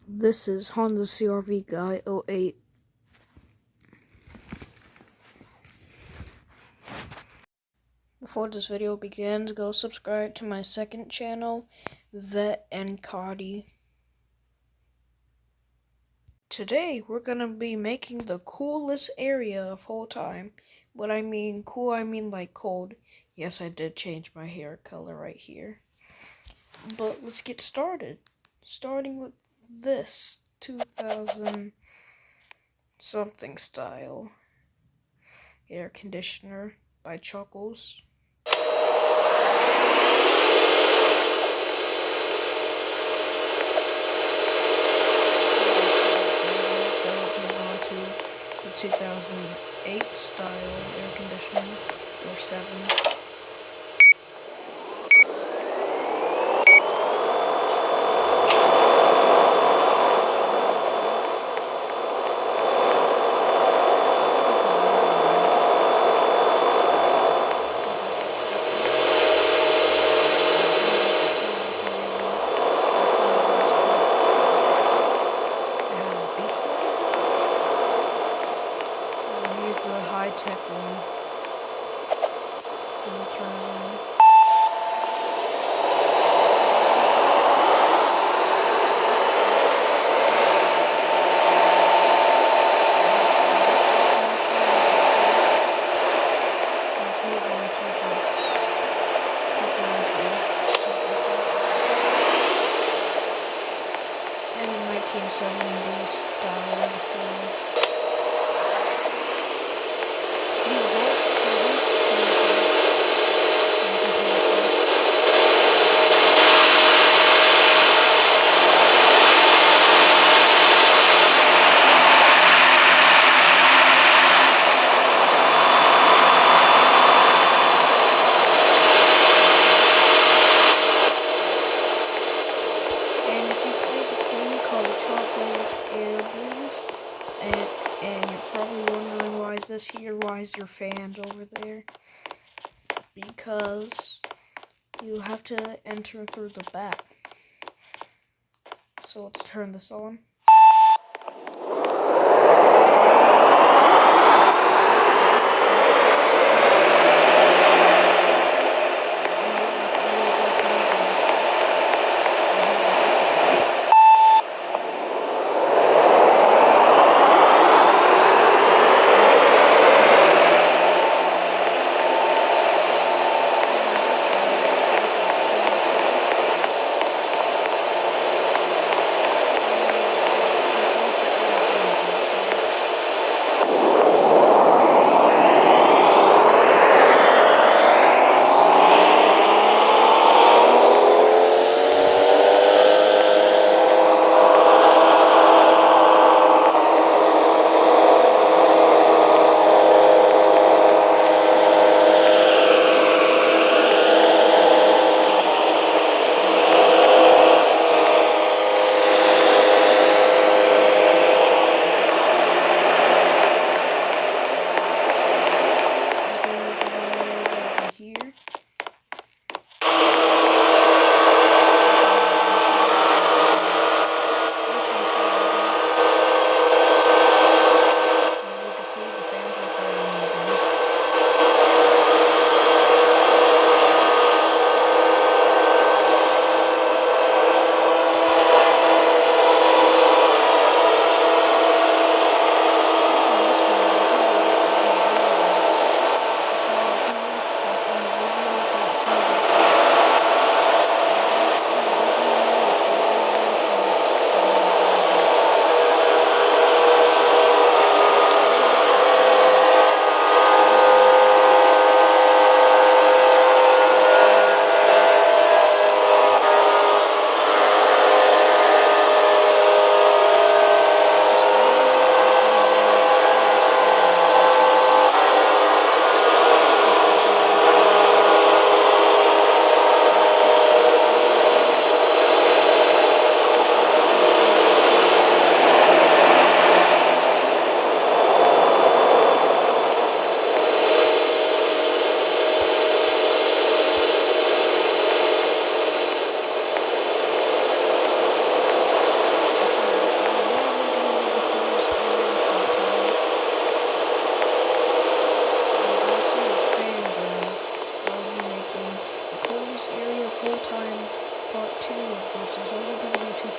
This is Honda CR-V Guy 08. Before this video begins, go subscribe to my second channel, Vet and Cotty. Today, we're gonna be making the coolest area of whole time. When I mean cool, I mean like cold. Yes, I did change my hair color right here. But let's get started. Starting with this 2000 something style air conditioner by Chouckles. The 2008 style air conditioning, or 7. Here's a high-tech one. I'm gonna turn it on. Let's move on to this 2000 and the 1970s style one. And if you play this game called Chouckles Air Breeze, and you're probably wondering why is this here, why is your fans over there? Because you have to enter through the back. So let's turn this on.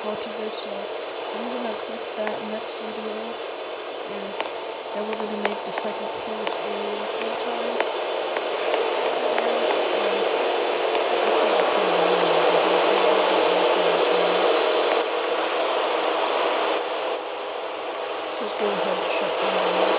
part of this, so I'm gonna click that next video, and then we're gonna make the second coolest area of all time. This is a cool area over here because these are air conditioners. So let's go ahead and shut them down.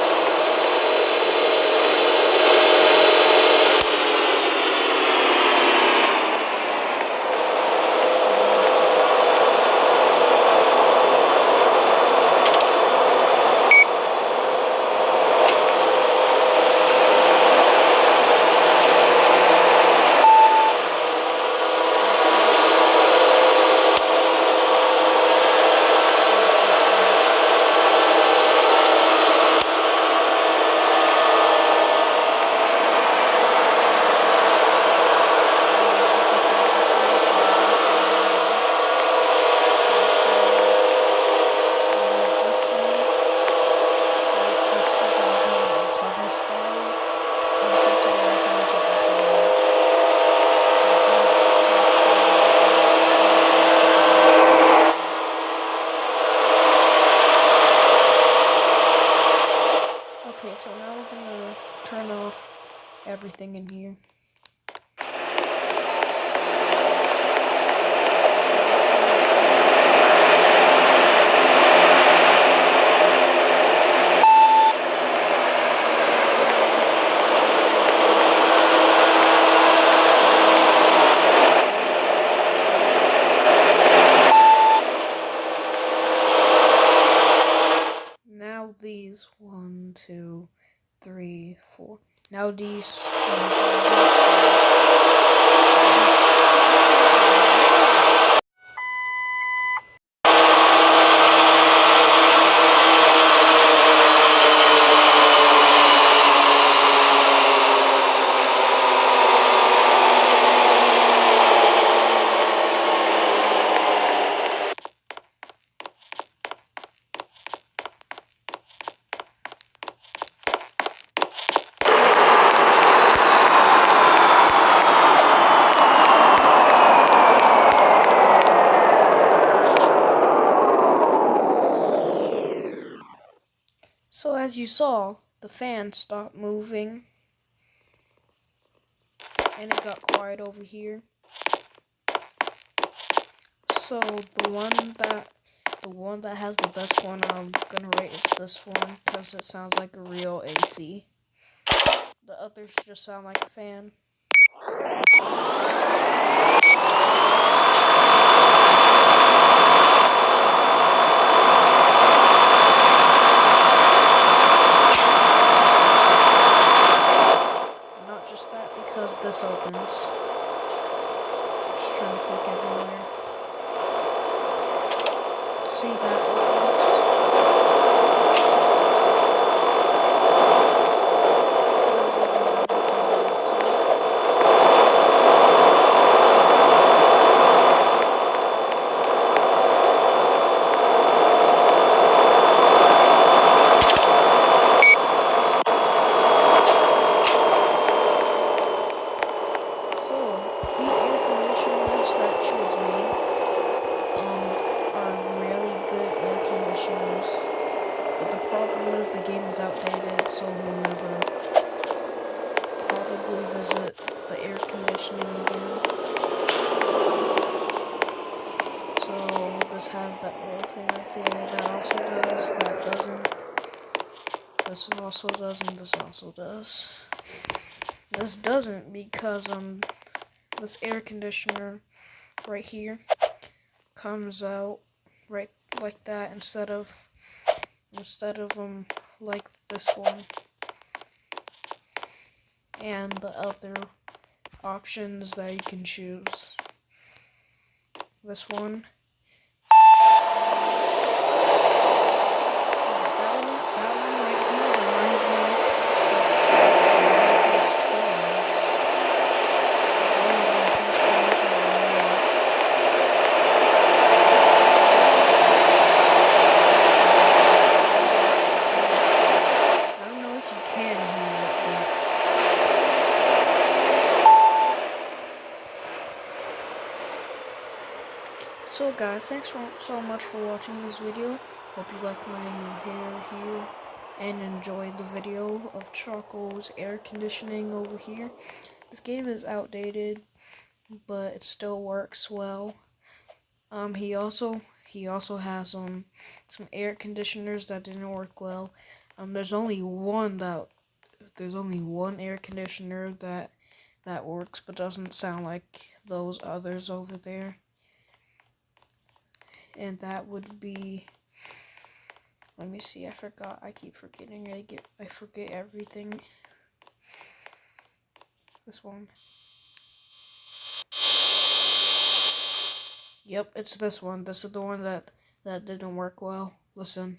Okay, so now we're gonna turn off everything in here. Now these 1, 2, 3, 4. Now these. So as you saw, the fan stopped moving and it got quiet over here. So the one that has the best one I'm gonna rate is this one because it sounds like a real AC. The others just sound like a fan. Not just that, because this opens. Just trying to click everywhere. See, that opens. The game is outdated, so we'll never probably visit the air conditioning again. So this has that little thing right there that also does, that doesn't. This also does, and this also does. This doesn't because this air conditioner right here comes out right like that instead of like this one and the other options that you can choose. This one. That one right here reminds me of these trains. I don't know if you can hear it, but so So guys, thanks so much for watching this video. Hope you liked my new hair here and enjoyed the video of Chouckles air conditioning over here. This game is outdated, but it still works well. He also has some air conditioners that didn't work well. There's only one air conditioner that works, but doesn't sound like those others over there. And that would be, let me see, I forgot. I keep forgetting. I forget everything. This one. Yep, it's this one. This is the one that didn't work well. Listen.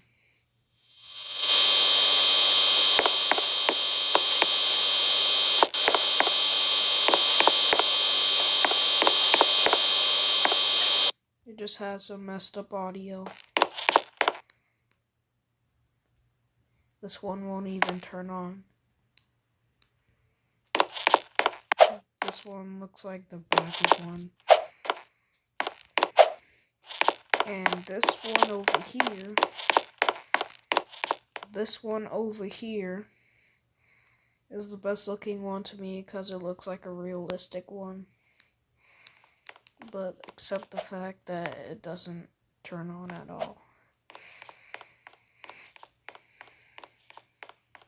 It just has some messed up audio. This one won't even turn on. This one looks like the blackest one. And this one over here is the best looking one to me because it looks like a realistic one. But except the fact that it doesn't turn on at all.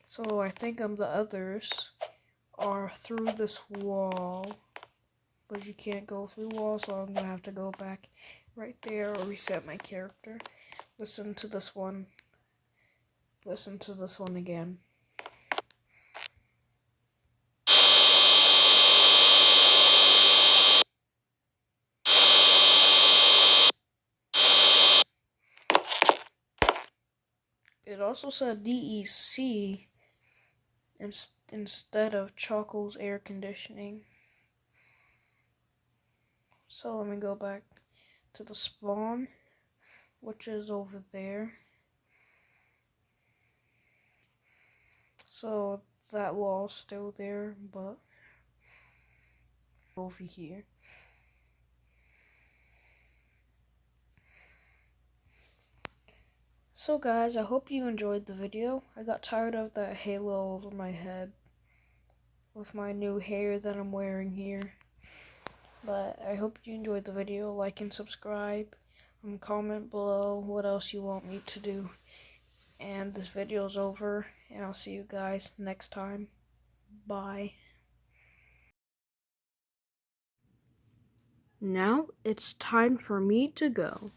So I think the others are through this wall, but you can't go through walls, so I'm gonna have to go back right there or reset my character. Listen to this one. Listen to this one again. It also said DEC instead of Chouckles air conditioning. So let me go back to the spawn, which is over there. So that wall's still there, but over here. So guys, I hope you enjoyed the video. I got tired of that halo over my head with my new hair that I'm wearing here. But I hope you enjoyed the video. Like and subscribe. Comment below what else you want me to do. And this video's over, and I'll see you guys next time. Bye. Now it's time for me to go.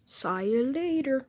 See you later.